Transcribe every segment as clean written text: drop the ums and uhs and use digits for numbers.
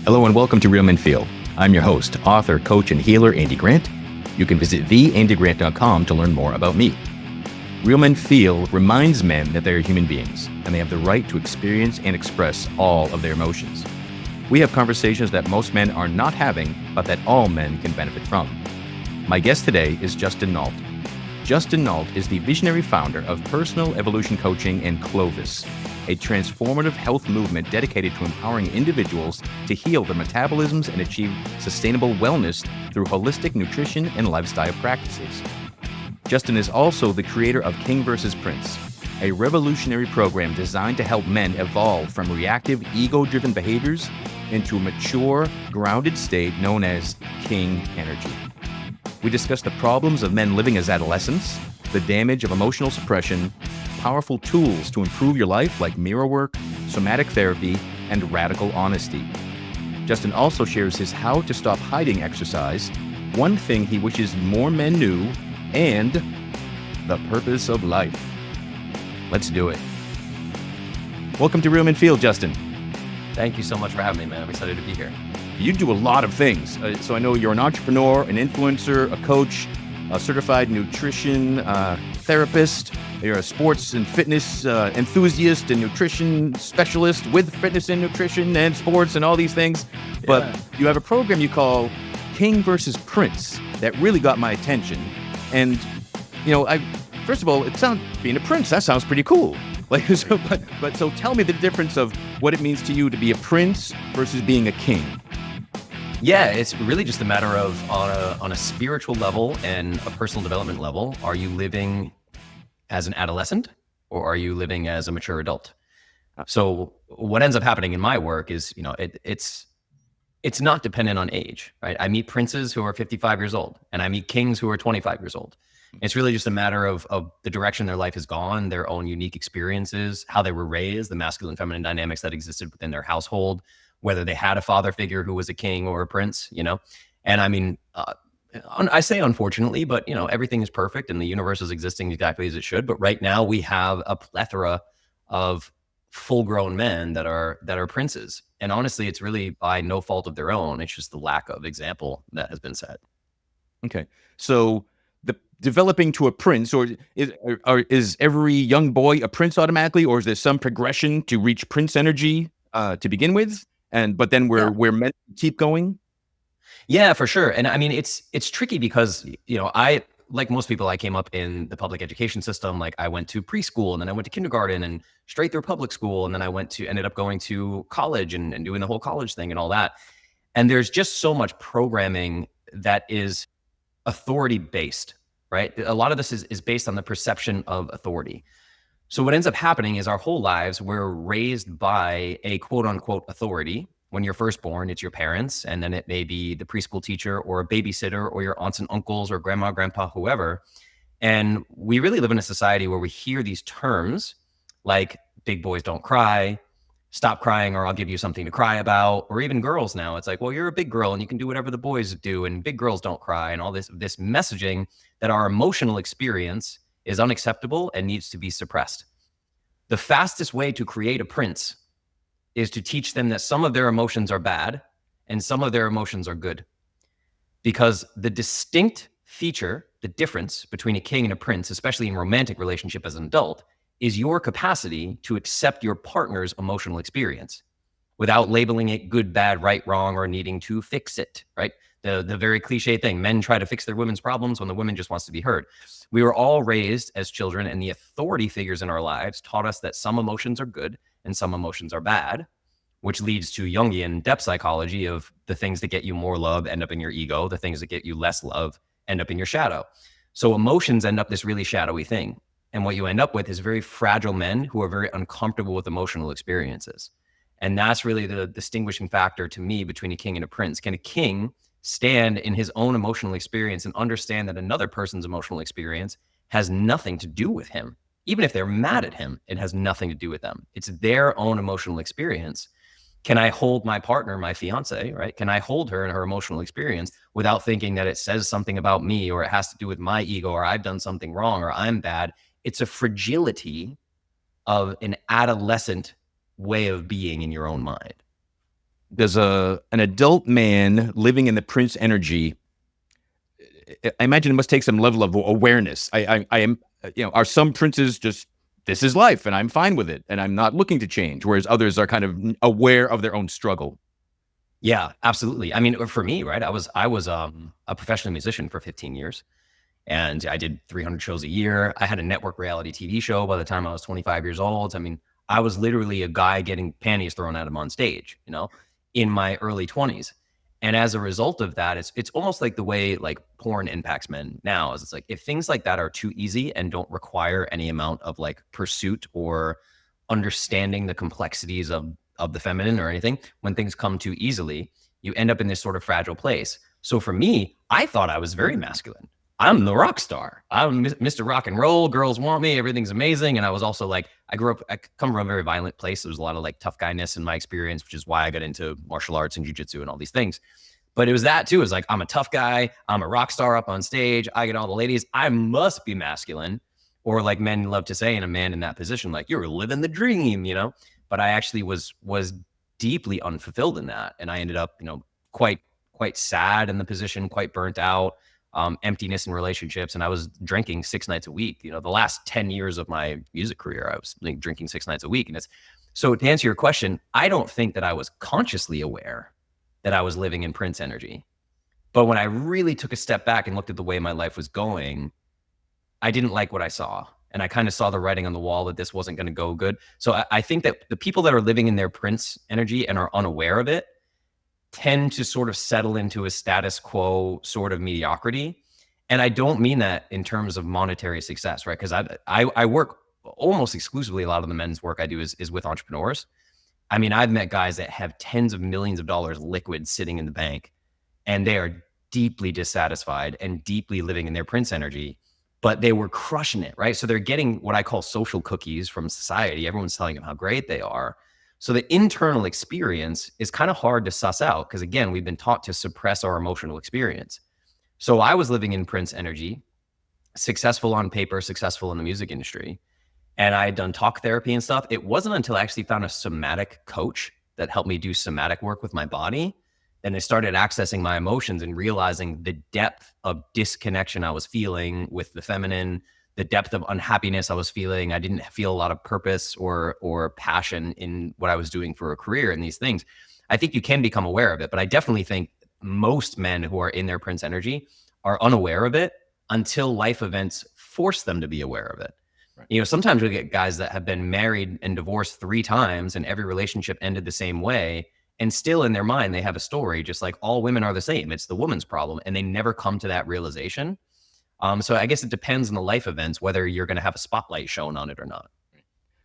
Hello and welcome to Real Men Feel. I'm your host, author, coach, and healer, Andy Grant. You can visit theandygrant.com to learn more about me. Real Men Feel reminds men that they are human beings and they have the right to experience and express all of their emotions. We have conversations that most men are not having, but that all men can benefit from. My guest today is Justin Nault. Justin Nault is the visionary founder of Personal Evolution Coaching and Clovis, a transformative health movement dedicated to empowering individuals to heal their metabolisms and achieve sustainable wellness through holistic nutrition and lifestyle practices. Justin is also the creator of King vs. Prince, a revolutionary program designed to help men evolve from reactive, ego-driven behaviors into a mature, grounded state known as King energy. We discuss the problems of men living as adolescents, the damage of emotional suppression, powerful tools to improve your life like mirror work, somatic therapy, and radical honesty. Justin also shares his how to stop hiding exercise, one thing he wishes more men knew, and the purpose of life. Let's do it. Welcome to Real Men Feel, Justin. Thank you so much for having me, man. I'm excited to be here. You do a lot of things. So I know you're an entrepreneur, an influencer, a coach, a certified nutrition therapist. You're a sports and fitness enthusiast and nutrition specialist with fitness and nutrition and sports and all these things. But you have a program you call King vs. Prince that really got my attention. And, first of all, being a prince, that sounds pretty cool. So tell me the difference of what it means to you to be a prince versus being a king. Yeah, it's really just a matter of on a spiritual level and a personal development level, are you living as an adolescent or are you living as a mature adult? So what ends up happening in my work is, it's not dependent on age, right? I meet princes who are 55 years old and I meet kings who are 25 years old. It's really just a matter of the direction their life has gone, their own unique experiences, how they were raised, the masculine feminine dynamics that existed within their household, whether they had a father figure who was a king or a prince, And I mean, I say unfortunately, but everything is perfect and the universe is existing exactly as it should. But right now we have a plethora of full-grown men that are princes. And honestly, it's really by no fault of their own. It's just the lack of example that has been set. Okay. So the developing to a prince, or is every young boy a prince automatically, or is there some progression to reach prince energy to begin with? But then we're meant to keep going? Yeah, for sure. And I mean, it's tricky because, I, like most people, I came up in the public education system. Like I went to preschool and then I went to kindergarten and straight through public school. And then I ended up going to college and doing the whole college thing and all that. And there's just so much programming that is authority based, right? A lot of this is based on the perception of authority. So what ends up happening is our whole lives, we're raised by a quote unquote authority. When you're first born, it's your parents, and then it may be the preschool teacher or a babysitter or your aunts and uncles or grandma, grandpa, whoever. And we really live in a society where we hear these terms like big boys don't cry, stop crying or I'll give you something to cry about, or even girls now. It's like, well, you're a big girl and you can do whatever the boys do and big girls don't cry, and all this messaging that our emotional experience is unacceptable and needs to be suppressed. The fastest way to create a prince is to teach them that some of their emotions are bad and some of their emotions are good. Because the distinct feature, the difference between a king and a prince, especially in romantic relationship as an adult, is your capacity to accept your partner's emotional experience without labeling it good, bad, right, wrong, or needing to fix it, right? The very cliche thing, men try to fix their women's problems when the woman just wants to be heard. We were all raised as children, and the authority figures in our lives taught us that some emotions are good and some emotions are bad, which leads to Jungian depth psychology of the things that get you more love end up in your ego, the things that get you less love end up in your shadow. So emotions end up this really shadowy thing. And what you end up with is very fragile men who are very uncomfortable with emotional experiences. And that's really the distinguishing factor to me between a king and a prince. Can a king stand in his own emotional experience and understand that another person's emotional experience has nothing to do with him? Even if they're mad at him, it has nothing to do with them. It's their own emotional experience. Can I hold my partner, my fiance, right? Can I hold her in her emotional experience without thinking that it says something about me or it has to do with my ego or I've done something wrong or I'm bad? It's a fragility of an adolescent way of being in your own mind. does an adult man living in the Prince energy, I imagine it must take some level of awareness. I am, are some princes just, this is life and I'm fine with it and I'm not looking to change, whereas others are kind of aware of their own struggle? Yeah, absolutely. I mean, for me, right, I was a professional musician for 15 years. And I did 300 shows a year. I had a network reality TV show by the time I was 25 years old. I mean, I was literally a guy getting panties thrown at him on stage, in my early 20s. And as a result of that, it's almost like the way like porn impacts men now is it's like if things like that are too easy and don't require any amount of like pursuit or understanding the complexities of the feminine or anything, when things come too easily, you end up in this sort of fragile place. So for me, I thought I was very masculine. I'm the rock star. I'm Mr. Rock and Roll. Girls want me. Everything's amazing. And I was also like, I come from a very violent place. There was a lot of like tough guyness in my experience, which is why I got into martial arts and jujitsu and all these things. But it was that too. It was like, I'm a tough guy. I'm a rock star up on stage. I get all the ladies. I must be masculine. Or like men love to say in a man in that position, like you're living the dream, But I actually was deeply unfulfilled in that. And I ended up, quite sad in the position, quite burnt out. Emptiness in relationships. And I was drinking 6 nights a week. The last 10 years of my music career, I was drinking 6 nights a week. And so to answer your question, I don't think that I was consciously aware that I was living in Prince energy. But when I really took a step back and looked at the way my life was going, I didn't like what I saw. And I kind of saw the writing on the wall that this wasn't going to go good. So I think that the people that are living in their Prince energy and are unaware of it tend to sort of settle into a status quo sort of mediocrity. And I don't mean that in terms of monetary success, right? Because I work almost exclusively, a lot of the men's work I do is with entrepreneurs. I mean, I've met guys that have tens of millions of dollars liquid sitting in the bank, and they are deeply dissatisfied and deeply living in their Prince energy, but they were crushing it, right? So they're getting what I call social cookies from society. Everyone's telling them how great they are. So the internal experience is kind of hard to suss out because, again, we've been taught to suppress our emotional experience. So I was living in Prince energy, successful on paper, successful in the music industry, and I had done talk therapy and stuff. It wasn't until I actually found a somatic coach that helped me do somatic work with my body. Then I started accessing my emotions and realizing the depth of disconnection I was feeling with the feminine, the depth of unhappiness I was feeling. I didn't feel a lot of purpose or passion in what I was doing for a career in these things. I think you can become aware of it, but I definitely think most men who are in their Prince energy are unaware of it until life events force them to be aware of it. Right. Sometimes we get guys that have been married and divorced 3 times and every relationship ended the same way. And still in their mind, they have a story, just like all women are the same. It's the woman's problem. And they never come to that realization. So I guess it depends on the life events, whether you're going to have a spotlight shown on it or not.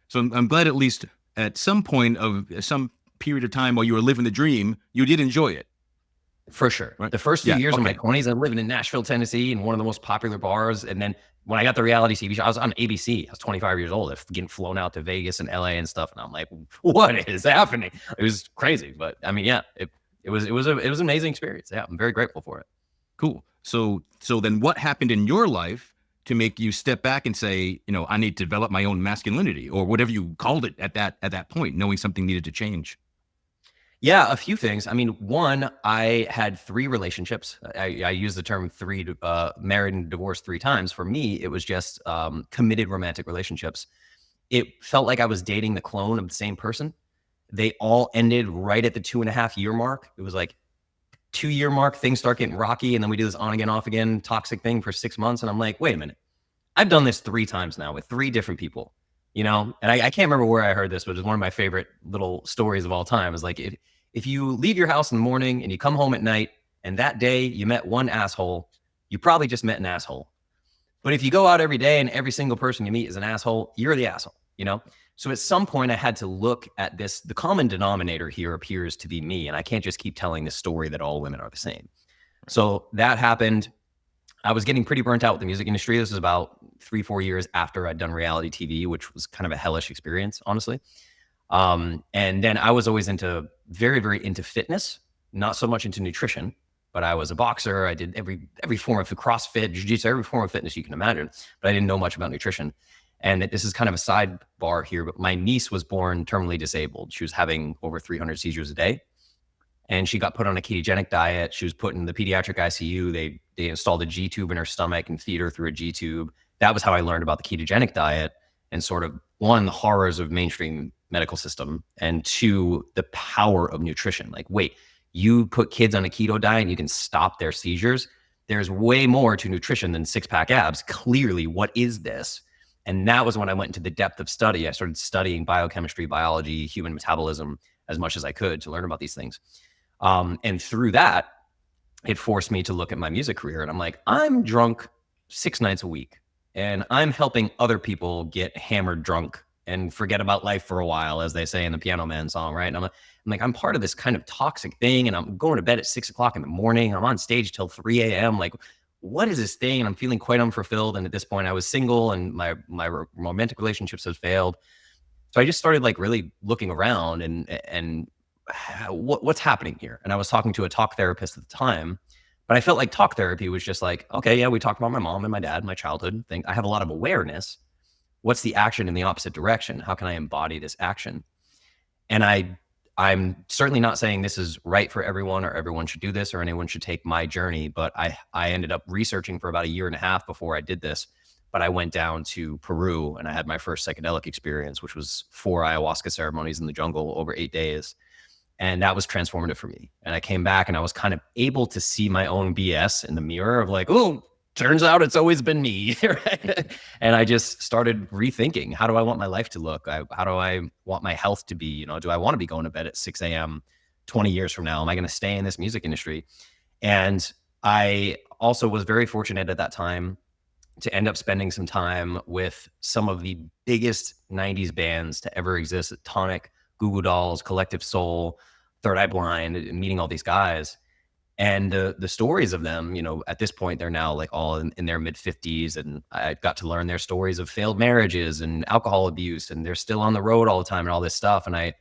So I'm glad at least at some point of some period of time while you were living the dream, you did enjoy it. For sure. Right. The first few years of my 20s, I'm living in Nashville, Tennessee, in one of the most popular bars. And then when I got the reality TV show, I was on ABC. I was 25 years old, getting flown out to Vegas and LA and stuff. And I'm like, what is happening? It was crazy. But I mean, yeah, it was an amazing experience. Yeah, I'm very grateful for it. Cool. So then what happened in your life to make you step back and say, I need to develop my own masculinity or whatever you called it at that point, knowing something needed to change? Yeah, a few things. I mean, one, I had 3 relationships. I use the term 3, married and divorced 3 times. For me, it was just committed romantic relationships. It felt like I was dating the clone of the same person. They all ended right at the 2.5-year mark. It was like 2-year mark, things start getting rocky. And then we do this on again, off again, toxic thing for 6 months. And I'm like, wait a minute. I've done this 3 times now with 3 different people, and I can't remember where I heard this, but it's one of my favorite little stories of all time. Is like, if you leave your house in the morning and you come home at night and that day you met one asshole, you probably just met an asshole. But if you go out every day and every single person you meet is an asshole, you're the asshole, So at some point I had to look at this. The common denominator here appears to be me. And I can't just keep telling this story that all women are the same. So that happened. I was getting pretty burnt out with the music industry. This was about 3-4 years after I'd done reality TV, which was kind of a hellish experience, honestly. And then I was always very, very into fitness, not so much into nutrition, but I was a boxer. I did every form of CrossFit, jiu-jitsu, every form of fitness you can imagine, but I didn't know much about nutrition. And this is kind of a sidebar here, but my niece was born terminally disabled. She was having over 300 seizures a day. and she got put on a ketogenic diet. She was put in the pediatric ICU. They installed a G tube in her stomach and feed her through a G tube. That was how I learned about the ketogenic diet and sort of, one, the horrors of mainstream medical system, and two, the power of nutrition. Like, wait, you put kids on a keto diet and you can stop their seizures. There's way more to nutrition than six-pack abs. Clearly, what is this? And that was when I went into the depth of study. I started studying biochemistry, biology, human metabolism as much as I could to learn about these things. And through that, it forced me to look at my music career. And I'm like, I'm drunk 6 nights a week, and I'm helping other people get hammered drunk and forget about life for a while, as they say in the Piano Man song, right? And I'm part of this kind of toxic thing, and I'm going to bed at 6 o'clock in the morning. I'm on stage till 3 a.m. Like, what is this thing? And I'm feeling quite unfulfilled. And at this point I was single, and my romantic relationships had failed. So I just started like really looking around and what's happening here. And I was talking to a talk therapist at the time, but I felt like talk therapy was just like, okay, yeah, we talked about my mom and my dad, my childhood thing. I have a lot of awareness. What's the action in the opposite direction? How can I embody this action? And I'm certainly not saying this is right for everyone, or everyone should do this, or anyone should take my journey. But I ended up researching for about 1.5 years before I did this. But I went down to Peru and I had my first psychedelic experience, which was 4 ayahuasca ceremonies in the jungle over 8 days. And that was transformative for me. And I came back and I was kind of able to see my own BS in the mirror of like, oh, turns out it's always been me. And I just started rethinking, how do I want my life to look? How do I want my health to be? You know, do I want to be going to bed at 6 a.m. 20 years from now? Am I going to stay in this music industry? And I also was very fortunate at that time to end up spending some time with some of the biggest 90s bands to ever exist: Tonic, Goo Goo Dolls, Collective Soul, Third Eye Blind, meeting all these guys. And the stories of them, you know, at this point, they're now like all in their mid 50s. And I got to learn their stories of failed marriages and alcohol abuse. And they're still on the road all the time and all this stuff. And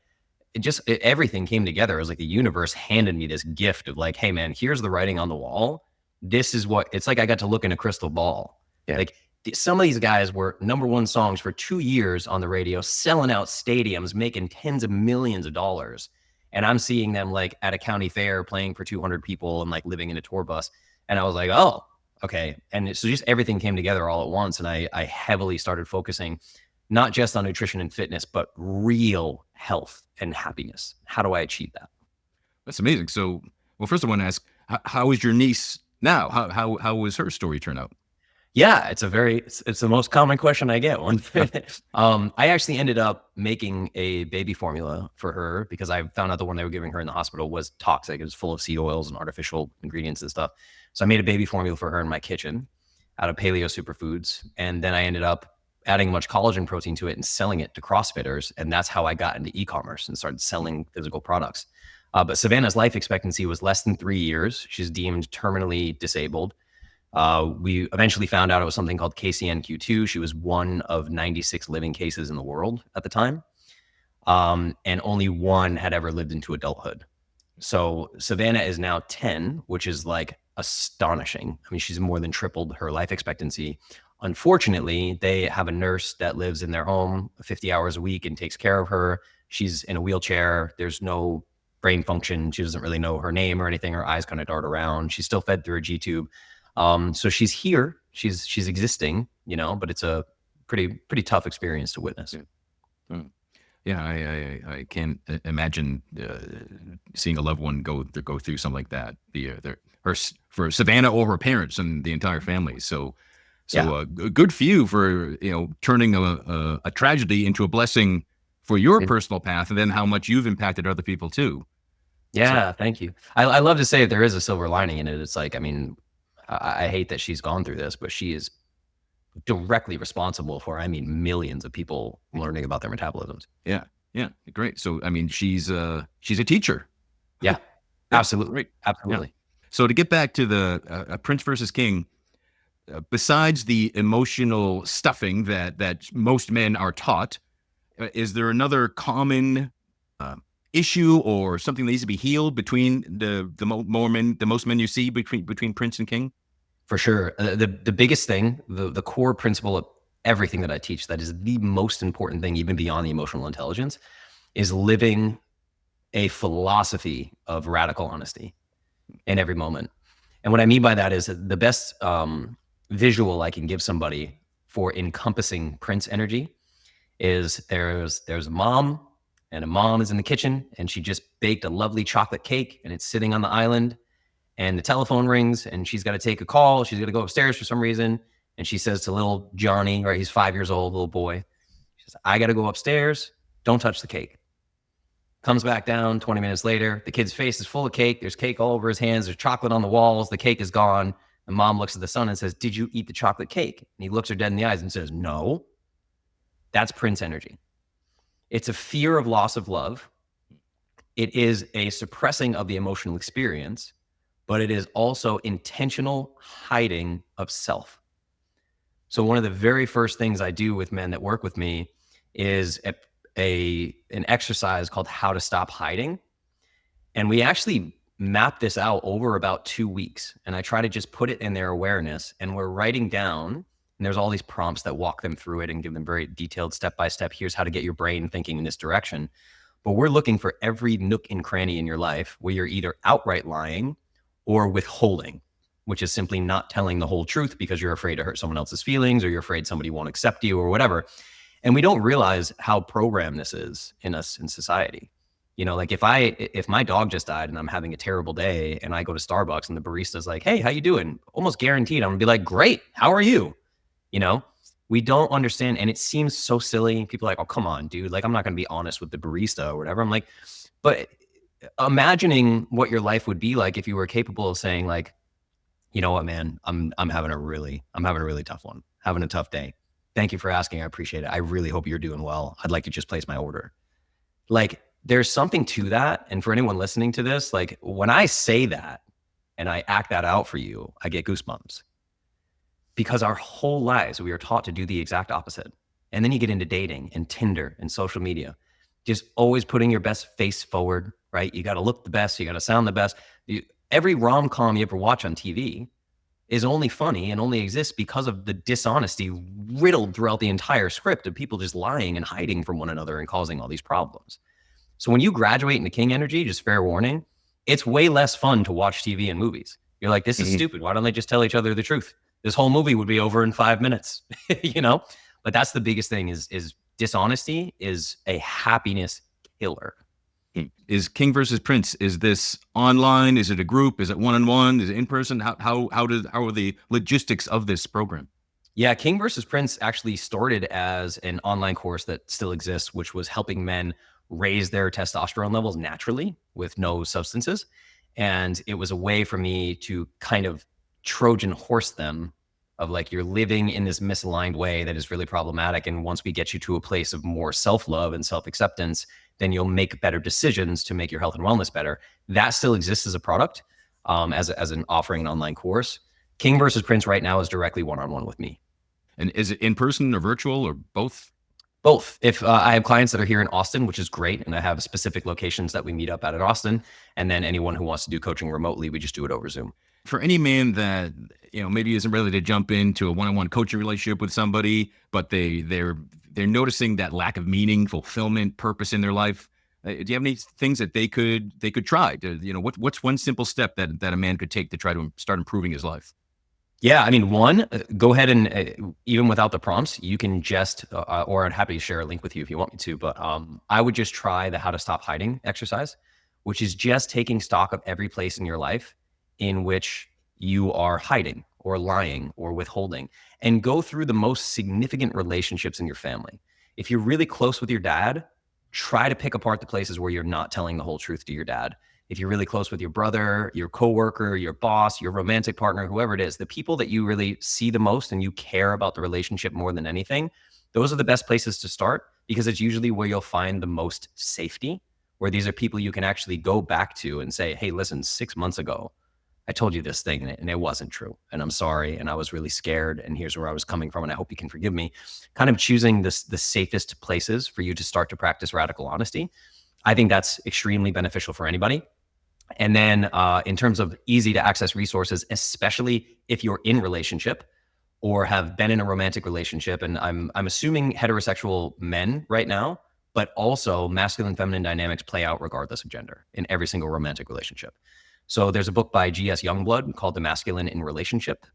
everything came together. It was like the universe handed me this gift of like, hey man, here's the writing on the wall. This is what it's like. I got to look in a crystal ball. Yeah. Like some of these guys were #1 songs for 2 years on the radio, selling out stadiums, making tens of millions of dollars. And I'm seeing them like at a county fair playing for 200 people and like living in a tour bus. And I was like, oh, okay. And so just everything came together all at once. And I heavily started focusing not just on nutrition and fitness, but real health and happiness. How do I achieve that? That's amazing. So, well, first I want to ask, how is your niece now? How was her story turn out? Yeah, it's the most common question I get. I actually ended up making a baby formula for her because I found out the one they were giving her in the hospital was toxic. It was full of seed oils and artificial ingredients and stuff. So I made a baby formula for her in my kitchen out of paleo superfoods. And then I ended up adding much collagen protein to it and selling it to CrossFitters. And that's how I got into e-commerce and started selling physical products. But Savannah's life expectancy was less than 3 years. She's deemed terminally disabled. We eventually found out it was something called KCNQ2. She was one of 96 living cases in the world at the time. And only one had ever lived into adulthood. So Savannah is now 10, which is like astonishing. I mean, she's more than tripled her life expectancy. Unfortunately, they have a nurse that lives in their home 50 hours a week and takes care of her. She's in a wheelchair. There's no brain function. She doesn't really know her name or anything. Her eyes kind of dart around. She's still fed through a G tube. So she's here, she's existing, you know, but it's a pretty tough experience to witness. Yeah, I can't imagine seeing a loved one go through something like that. For Savannah or her parents and the entire family. So yeah. Good for you for turning a tragedy into a blessing for your personal path, and then how much you've impacted other people too. Yeah, thank you. I love to say there is a silver lining in it. It's like, I mean, I hate that she's gone through this, but she is directly responsible for, I mean, millions of people learning about their metabolisms. Yeah. Yeah. Great. So, I mean, she's a teacher. Yeah, absolutely. Right. Absolutely. Yeah. So to get back to the Prince versus King, besides the emotional stuffing that most men are taught, is there another common issue or something that needs to be healed between the most men you see between Prince and King? For sure. The biggest thing, the core principle of everything that I teach, that is the most important thing, even beyond the emotional intelligence, is living a philosophy of radical honesty in every moment. And what I mean by that is that the best visual I can give somebody for encompassing Prince energy is there's a mom, and a mom is in the kitchen, and she just baked a lovely chocolate cake, and it's sitting on the island, and the telephone rings, and she's got to take a call. She's got to go upstairs for some reason, and she says to little Johnny, right? He's 5 years old, little boy. She says, "I got to go upstairs. Don't touch the cake." Comes back down 20 minutes later. The kid's face is full of cake. There's cake all over his hands. There's chocolate on the walls. The cake is gone. The mom looks at the son and says, "Did you eat the chocolate cake?" And he looks her dead in the eyes and says, "No." That's Prince energy. It's a fear of loss of love. It is a suppressing of the emotional experience, but it is also intentional hiding of self. So one of the very first things I do with men that work with me is an exercise called How to Stop Hiding. And we actually map this out over about 2 weeks. And I try to just put it in their awareness. And we're writing down, and there's all these prompts that walk them through it and give them very detailed step-by-step, here's how to get your brain thinking in this direction. But we're looking for every nook and cranny in your life where you're either outright lying or withholding, which is simply not telling the whole truth because you're afraid to hurt someone else's feelings, or you're afraid somebody won't accept you or whatever. And we don't realize how programmed this is in us in society. You know, like if my dog just died and I'm having a terrible day and I go to Starbucks and the barista's like, "Hey, how you doing?" Almost guaranteed I'm gonna be like, "Great, how are you?" You know, we don't understand. And it seems so silly. People are like, "Oh, come on, dude. Like, I'm not gonna be honest with the barista or whatever." I'm like, but imagining what your life would be like if you were capable of saying like, "You know what, man, I'm having a really tough one, having a tough day. Thank you for asking. I appreciate it. I really hope you're doing well. I'd like to just place my order." Like, there's something to that. And for anyone listening to this, like when I say that and I act that out for you, I get goosebumps, because our whole lives we are taught to do the exact opposite. And then you get into dating and Tinder and social media, just always putting your best face forward, right? You got to look the best. You got to sound the best. Every rom-com you ever watch on TV is only funny and only exists because of the dishonesty riddled throughout the entire script of people just lying and hiding from one another and causing all these problems. So when you graduate into King energy, just fair warning, it's way less fun to watch TV and movies. You're like, this is stupid. Why don't they just tell each other the truth? This whole movie would be over in 5 minutes, you know? But that's the biggest thing is dishonesty is a happiness killer. Is King versus Prince, is this online? Is it a group? Is it one-on-one? Is it in person? How are the logistics of this program? Yeah, King versus Prince actually started as an online course that still exists, which was helping men raise their testosterone levels naturally with no substances. And it was a way for me to kind of Trojan horse them of like, you're living in this misaligned way that is really problematic. And once we get you to a place of more self-love and self-acceptance, then you'll make better decisions to make your health and wellness better. That still exists as a product, as an offering, an online course. King versus Prince right now is directly one-on-one with me. And is it in person or virtual or both? Both. If I have clients that are here in Austin, which is great, and I have specific locations that we meet up at in Austin, and then anyone who wants to do coaching remotely, we just do it over Zoom. For any man that, you know, maybe isn't ready to jump into a one-on-one coaching relationship with somebody, but they're noticing that lack of meaning, fulfillment, purpose in their life, do you have any things that they could try to, you know, what's one simple step that a man could take to try to start improving his life? Yeah, I mean, one, go ahead and even without the prompts, you can just, or I'd happy to share a link with you if you want me to, but I would just try the How to Stop Hiding exercise, which is just taking stock of every place in your life in which you are hiding or lying or withholding, and go through the most significant relationships in your family. If you're really close with your dad, try to pick apart the places where you're not telling the whole truth to your dad. If you're really close with your brother, your coworker, your boss, your romantic partner, whoever it is, the people that you really see the most and you care about the relationship more than anything, those are the best places to start, because it's usually where you'll find the most safety, where these are people you can actually go back to and say, "Hey, listen, 6 months ago, I told you this thing and it wasn't true. And I'm sorry. And I was really scared. And here's where I was coming from. And I hope you can forgive me." Kind of choosing the safest places for you to start to practice radical honesty. I think that's extremely beneficial for anybody. And then in terms of easy to access resources, especially if you're in relationship or have been in a romantic relationship, and I'm assuming heterosexual men right now, but also masculine and feminine dynamics play out regardless of gender in every single romantic relationship. So there's a book by G.S. Youngblood called The Masculine in Relationship.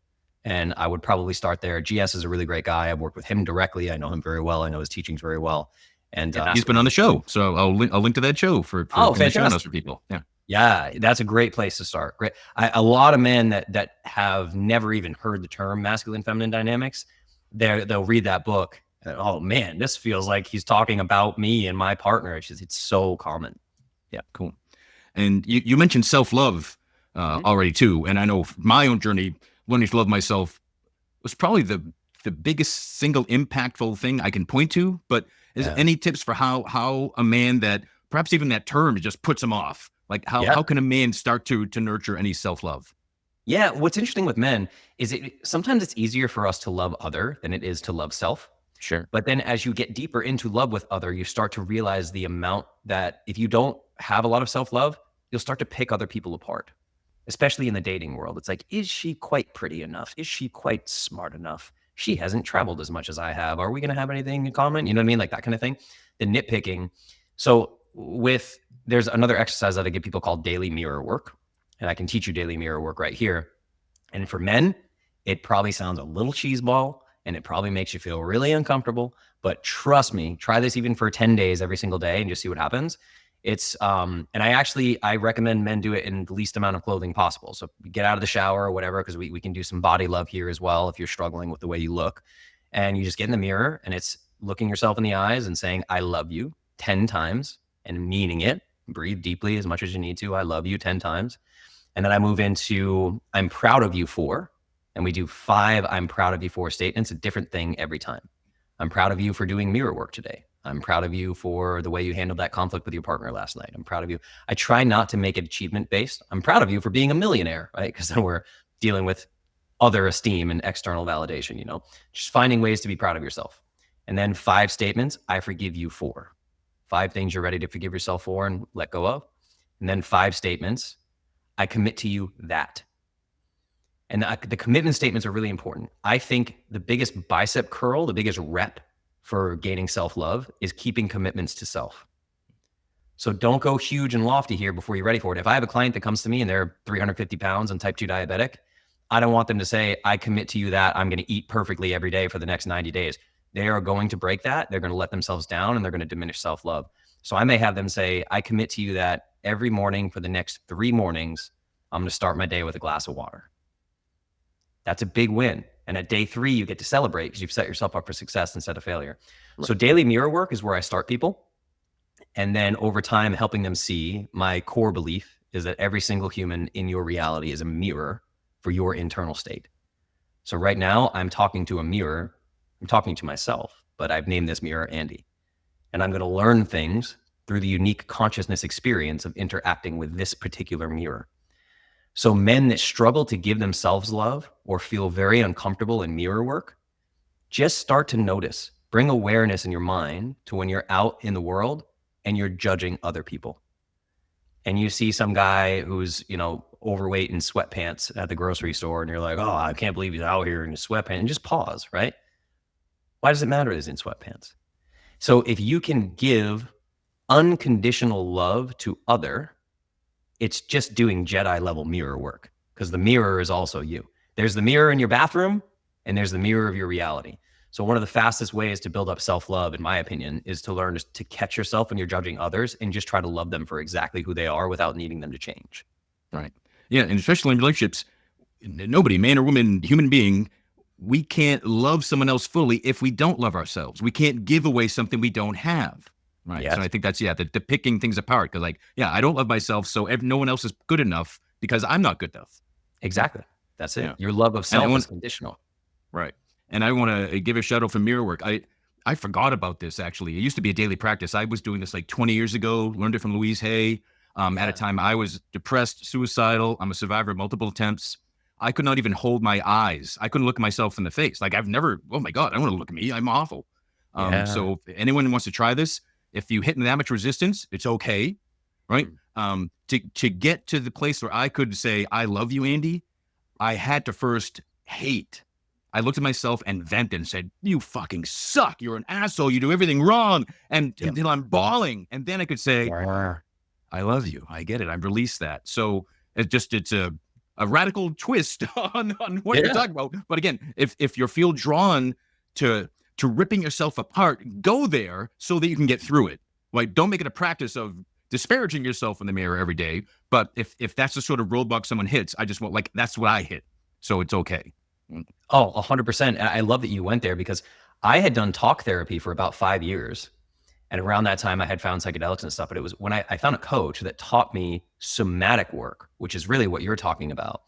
And I would probably start there. GS is a really great guy. I've worked with him directly. I know him very well. I know his teachings very well. And he's been on the show. So I'll link to that show for fantastic for people. Yeah. Yeah, that's a great place to start. Great. A lot of men that have never even heard the term masculine feminine dynamics, they'll read that book. And, oh man, this feels like he's talking about me and my partner. It's so common. Yeah, cool. And you mentioned self-love already too. And I know my own journey, learning to love myself was probably the biggest single impactful thing I can point to. But is any tips for how a man that perhaps even that term just puts him off? Like how can a man start to nurture any self-love? Yeah, what's interesting with men is sometimes it's easier for us to love other than it is to love self. Sure. But then as you get deeper into love with other, you start to realize the amount that if you don't have a lot of self-love, you'll start to pick other people apart, especially in the dating world. It's like, is she quite pretty enough? Is she quite smart enough? She hasn't traveled as much as I have. Are we going to have anything in common? You know what I mean? Like that kind of thing. The nitpicking. So there's another exercise that I give people called daily mirror work. And I can teach you daily mirror work right here. And for men, it probably sounds a little cheeseball and it probably makes you feel really uncomfortable. But trust me, try this even for 10 days every single day and just see what happens. It's and I recommend men do it in the least amount of clothing possible. So get out of the shower or whatever, because we can do some body love here as well if you're struggling with the way you look. And you just get in the mirror and it's looking yourself in the eyes and saying, I love you 10 times and meaning it. Breathe deeply as much as you need to. I love you 10 times. And then I move into I'm proud of you for, and we do 5 I'm proud of you for statements, a different thing every time. I'm proud of you for doing mirror work today. I'm proud of you for the way you handled that conflict with your partner last night. I'm proud of you. I try not to make it achievement based. I'm proud of you for being a millionaire, right? Because then we're dealing with other esteem and external validation, just finding ways to be proud of yourself. And then 5 statements, I forgive you for. 5 things you're ready to forgive yourself for and let go of. And then 5 statements, I commit to you that. And the commitment statements are really important. I think the biggest bicep curl, the biggest rep for gaining self-love is keeping commitments to self. So don't go huge and lofty here before you're ready for it. If I have a client that comes to me and they're 350 pounds and type 2 diabetic, I don't want them to say, I commit to you that I'm going to eat perfectly every day for the next 90 days. They are going to break that. They're going to let themselves down and they're going to diminish self-love. So I may have them say, I commit to you that every morning for the next 3 mornings, I'm going to start my day with a glass of water. That's a big win. And at day 3, you get to celebrate because you've set yourself up for success instead of failure. Right. So daily mirror work is where I start people. And then over time, helping them see my core belief is that every single human in your reality is a mirror for your internal state. So right now I'm talking to a mirror. I'm talking to myself, but I've named this mirror Andy. And I'm going to learn things through the unique consciousness experience of interacting with this particular mirror. So men that struggle to give themselves love or feel very uncomfortable in mirror work, just start to notice, bring awareness in your mind to when you're out in the world and you're judging other people. And you see some guy who's, overweight in sweatpants at the grocery store and you're like, oh, I can't believe he's out here in his sweatpants, and just pause, right? Why does it matter that he's in sweatpants? So if you can give unconditional love to other, it's just doing Jedi level mirror work, because the mirror is also you. There's the mirror in your bathroom and there's the mirror of your reality. So one of the fastest ways to build up self-love, in my opinion, is to learn to catch yourself when you're judging others and just try to love them for exactly who they are without needing them to change. Right. Yeah. And especially in relationships, nobody, man or woman, human being, we can't love someone else fully if we don't love ourselves. We can't give away something we don't have. Right. Yes. So I think that's, the picking things apart. Because I don't love myself, so no one else is good enough because I'm not good enough. Exactly. That's it. Yeah. Your love of self is conditional. Right. And I want to give a shout out for mirror work. I forgot about this, actually. It used to be a daily practice. I was doing this like 20 years ago, learned it from Louise Hay. At a time I was depressed, suicidal. I'm a survivor of multiple attempts. I could not even hold my eyes. I couldn't look myself in the face. Like I've never, oh my God, I don't want to look at me. I'm awful. So if anyone wants to try this, if you hit that much resistance, it's okay, right? To get to the place where I could say, I love you, Andy, I had to first hate I looked at myself and vented and said, "You fucking suck. You're an asshole. You do everything wrong." And until I'm bawling. And then I could say, "I love you. I get it. I've released that." So it's a radical twist on what you're talking about. But again, if you feel drawn to ripping yourself apart, go there so that you can get through it. Like, don't make it a practice of disparaging yourself in the mirror every day. But if that's the sort of roadblock someone hits, I just want, like, that's what I hit. So it's okay. Oh, 100%. I love that you went there, because I had done talk therapy for about 5 years. And around that time I had found psychedelics and stuff, but it was when I found a coach that taught me somatic work, which is really what you're talking about.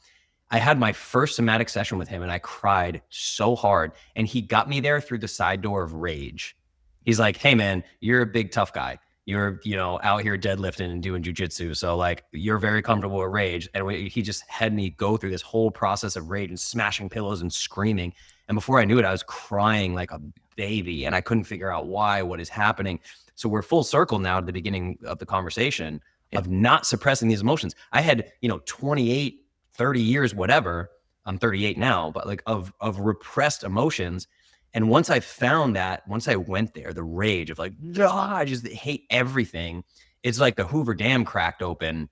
I had my first somatic session with him and I cried so hard, and he got me there through the side door of rage. He's like, "Hey man, you're a big tough guy. You're, out here deadlifting and doing jujitsu. So like, you're very comfortable with rage." And he just had me go through this whole process of rage and smashing pillows and screaming. And before I knew it, I was crying like a baby and I couldn't figure out why, what is happening. So we're full circle now at the beginning of the conversation of not suppressing these emotions. I had, 28, 30 years, whatever. I'm 38 now, but like of repressed emotions. And once I found that, once I went there, the rage of like, I just hate everything. It's like the Hoover Dam cracked open,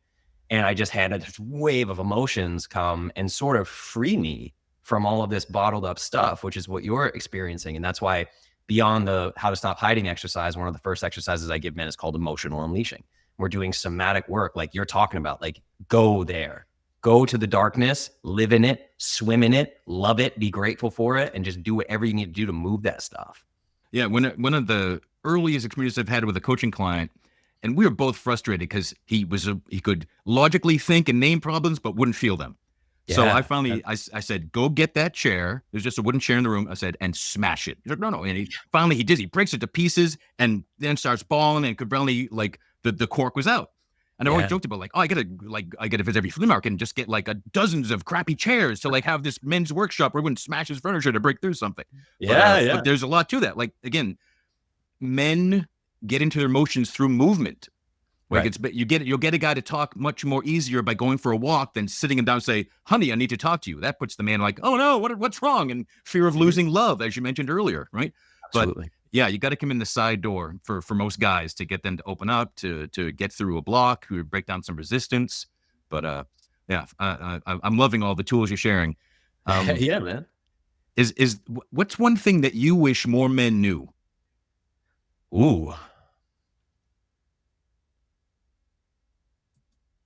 and I just had this wave of emotions come and sort of free me from all of this bottled up stuff, which is what you're experiencing. And that's why beyond the How to Stop Hiding exercise, one of the first exercises I give men is called emotional unleashing. We're doing somatic work like you're talking about, like go there. Go to the darkness, live in it, swim in it, love it, be grateful for it, and just do whatever you need to do to move that stuff. Yeah, one of the earliest experiences I've had with a coaching client, and we were both frustrated because he could logically think and name problems, but wouldn't feel them. Yeah. So I finally, I said, "Go get that chair." There's just a wooden chair in the room. I said, "And smash it." He's like, "No." And he did. He breaks it to pieces and then starts bawling, and could barely, like, the cork was out. And I always joked about, like, "Oh, I gotta visit every flea market and just get like dozens of crappy chairs to like have this men's workshop where everyone smashes furniture to break through something." But there's a lot to that. Like, again, men get into their emotions through movement. Like, you'll get a guy to talk much more easier by going for a walk than sitting him down and say, "Honey, I need to talk to you." That puts the man like, "Oh no, what's wrong?" And fear of losing love, as you mentioned earlier, right? Absolutely. But yeah, you got to come in the side door for most guys to get them to open up, to get through a block, to break down some resistance. But I'm loving all the tools you're sharing. Yeah, man. What's one thing that you wish more men knew? Ooh.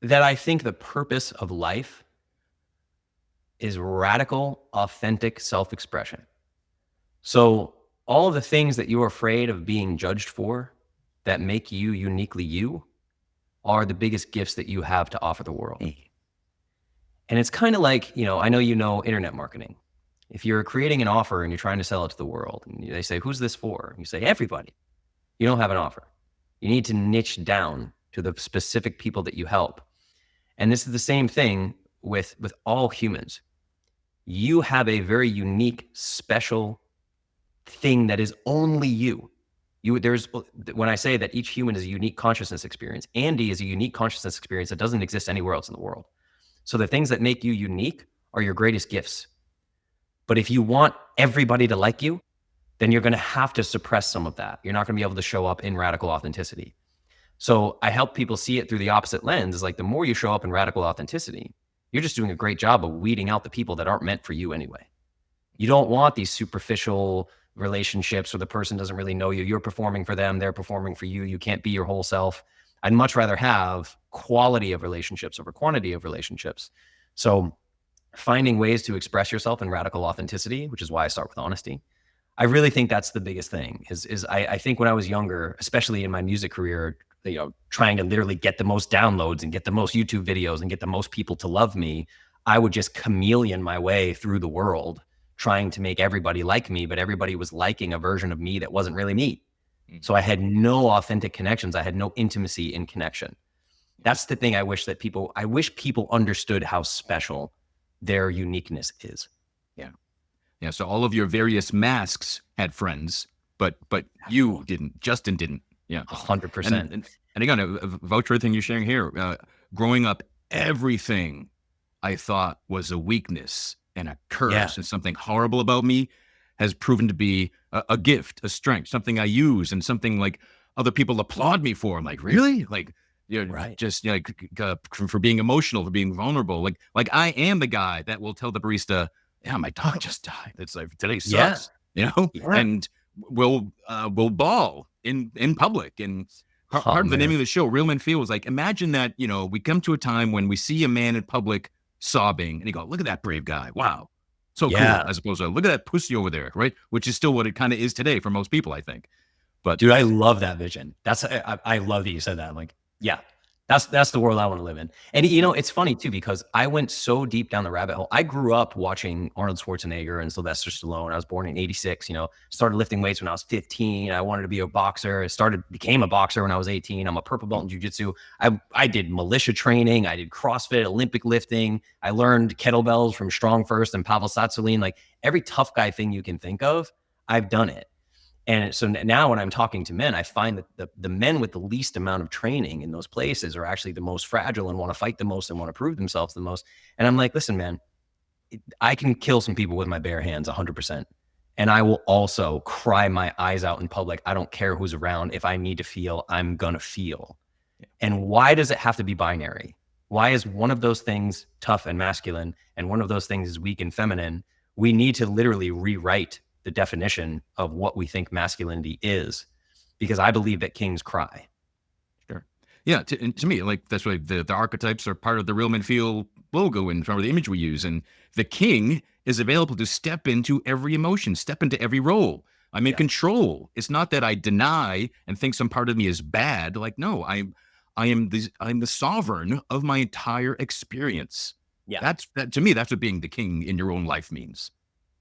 That I think the purpose of life is radical, authentic self-expression. So all of the things that you're afraid of being judged for that make you uniquely you are the biggest gifts that you have to offer the world. And it's kind of like, I know internet marketing. If you're creating an offer and you're trying to sell it to the world, and they say, "Who's this for?" And you say, "Everybody." You don't have an offer. You need to niche down to the specific people that you help. And this is the same thing with all humans. You have a very unique, special thing that is only you. When I say that each human is a unique consciousness experience, Andy is a unique consciousness experience that doesn't exist anywhere else in the world. So the things that make you unique are your greatest gifts. But if you want everybody to like you, then you're going to have to suppress some of that. You're not going to be able to show up in radical authenticity. So I help people see it through the opposite lens. Is like, the more you show up in radical authenticity, you're just doing a great job of weeding out the people that aren't meant for you anyway. You don't want these superficial relationships where the person doesn't really know you. You're performing for them. They're performing for you. You can't be your whole self. I'd much rather have quality of relationships over quantity of relationships. So finding ways to express yourself in radical authenticity, which is why I start with honesty. I really think that's the biggest thing I think when I was younger, especially in my music career, trying to literally get the most downloads and get the most YouTube videos and get the most people to love me, I would just chameleon my way through the world, trying to make everybody like me, but everybody was liking a version of me that wasn't really me. So I had no authentic connections. I had no intimacy in connection. That's the thing I wish people understood how special their uniqueness is. Yeah. So all of your various masks had friends, but you didn't. Justin didn't. Yeah. 100%. And again, a vouch for everything you're sharing here. Growing up, everything I thought was a weakness and a curse and something horrible about me has proven to be a gift, a strength, something I use, and something like other people applaud me for. I'm like, really? Like, just for being emotional, for being vulnerable. Like I am the guy that will tell the barista, yeah, my dog just died. It's like, today sucks, and we'll bawl in public. And part of the name of the show, Real Men Feel, was like, imagine that, we come to a time when we see a man in public sobbing and you go, look at that brave guy. Wow. So cool. As opposed to, look at that pussy over there. Right. Which is still what it kind of is today for most people, I think. But dude, I love that vision. I love that you said that. I'm like, yeah, that's the world I want to live in. And it's funny too, because I went so deep down the rabbit hole. I grew up watching Arnold Schwarzenegger and Sylvester Stallone. I was born in '86, started lifting weights when I was 15. I wanted to be a boxer. Became a boxer when I was 18. I'm a purple belt in jiu-jitsu. I did militia training. I did CrossFit, Olympic lifting. I learned kettlebells from Strong First and Pavel Tsatsouline. Like every tough guy thing you can think of, I've done it. And so now when I'm talking to men, I find that the men with the least amount of training in those places are actually the most fragile and want to fight the most and want to prove themselves the most. And I'm like, listen, man, I can kill some people with my bare hands 100%. And I will also cry my eyes out in public. I don't care who's around. If I need to feel, I'm going to feel. And why does it have to be binary? Why is one of those things tough and masculine and one of those things is weak and feminine? We need to literally rewrite the definition of what we think masculinity is, because I believe that kings cry. Sure. Yeah. To me, like that's why the archetypes are part of the Real Men Feel logo and part of the image we use. And the king is available to step into every emotion, step into every role. I'm in control. It's not that I deny and think some part of me is bad. Like, no, I'm the sovereign of my entire experience. Yeah. To me, that's what being the king in your own life means.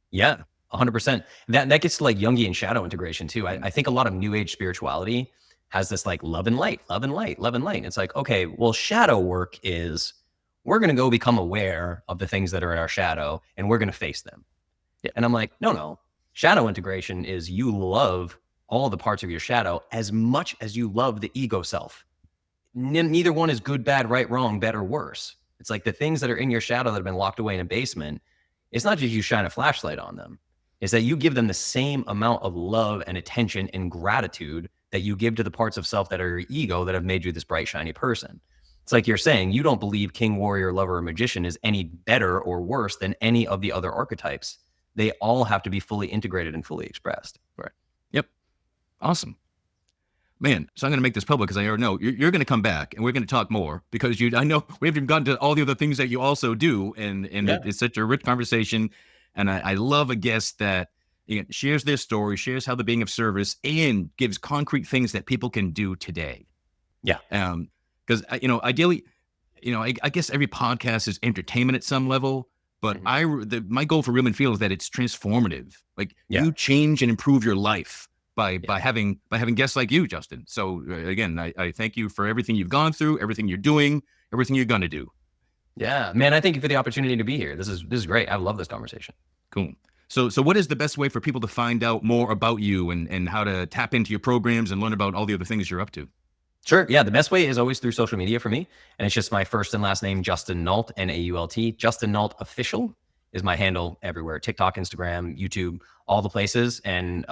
Yeah. 100%. That gets to like Jungian shadow integration too. I think a lot of new age spirituality has this like love and light, love and light, love and light. And it's like, okay, well, shadow work is we're going to go become aware of the things that are in our shadow and we're going to face them. Yeah. And I'm like, no. Shadow integration is you love all the parts of your shadow as much as you love the ego self. Neither one is good, bad, right, wrong, better, worse. It's like the things that are in your shadow that have been locked away in a basement. It's not just you shine a flashlight on them. Is that you give them the same amount of love and attention and gratitude that you give to the parts of self that are your ego that have made you this bright, shiny person. It's like you're saying, you don't believe king, warrior, lover, or magician is any better or worse than any of the other archetypes. They all have to be fully integrated and fully expressed. Right. Yep. Awesome. Man, so I'm going to make this public because I already know you're going to come back and we're going to talk more because I know we haven't gotten to all the other things that you also do. And it's such a rich conversation. And I love a guest that shares their story, shares how they're being of service, and gives concrete things that people can do today. Yeah. Because ideally, I guess every podcast is entertainment at some level, but my goal for Real Men Feel is that it's transformative. Like you change and improve your life by having guests like you, Justin. So again, I thank you for everything you've gone through, everything you're doing, everything you're gonna do. Yeah, man, I thank you for the opportunity to be here. This is great. I love this conversation. Cool. So what is the best way for people to find out more about you and how to tap into your programs and learn about all the other things you're up to? Sure. Yeah, the best way is always through social media for me. And it's just my first and last name, Justin Nault, Nault. Justin Nault Official is my handle everywhere. TikTok, Instagram, YouTube, all the places. And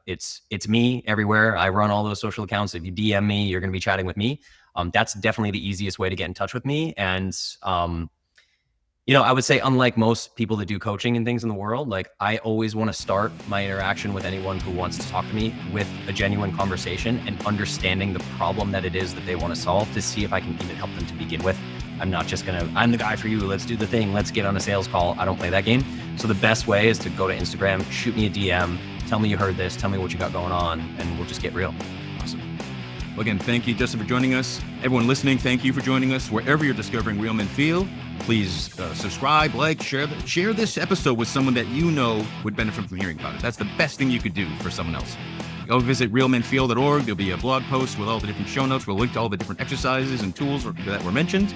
it's me everywhere. I run all those social accounts. If you DM me, you're going to be chatting with me. That's definitely the easiest way to get in touch with me. And, I would say, unlike most people that do coaching and things in the world, like I always want to start my interaction with anyone who wants to talk to me with a genuine conversation and understanding the problem that it is that they want to solve to see if I can even help them to begin with. I'm not just I'm the guy for you. Let's do the thing. Let's get on a sales call. I don't play that game. So the best way is to go to Instagram, shoot me a DM, tell me you heard this, tell me what you got going on, and we'll just get real. Awesome. Well, again, thank you, Justin, for joining us. Everyone listening, thank you for joining us. Wherever you're discovering Real Men Feel, please subscribe, like, share this episode with someone that you know would benefit from hearing about it. That's the best thing you could do for someone else. Go visit realmenfeel.org. There'll be a blog post with all the different show notes. We'll link to all the different exercises and tools that were mentioned.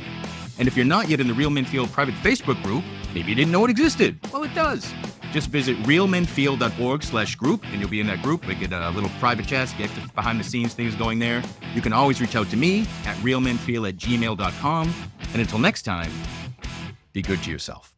And if you're not yet in the Real Men Feel private Facebook group, maybe you didn't know it existed. Well, it does. Just visit realmenfeel.org/group, and you'll be in that group. We get a little private chats, get behind the scenes things going there. You can always reach out to me at realmenfeel@gmail.com. And until next time, be good to yourself.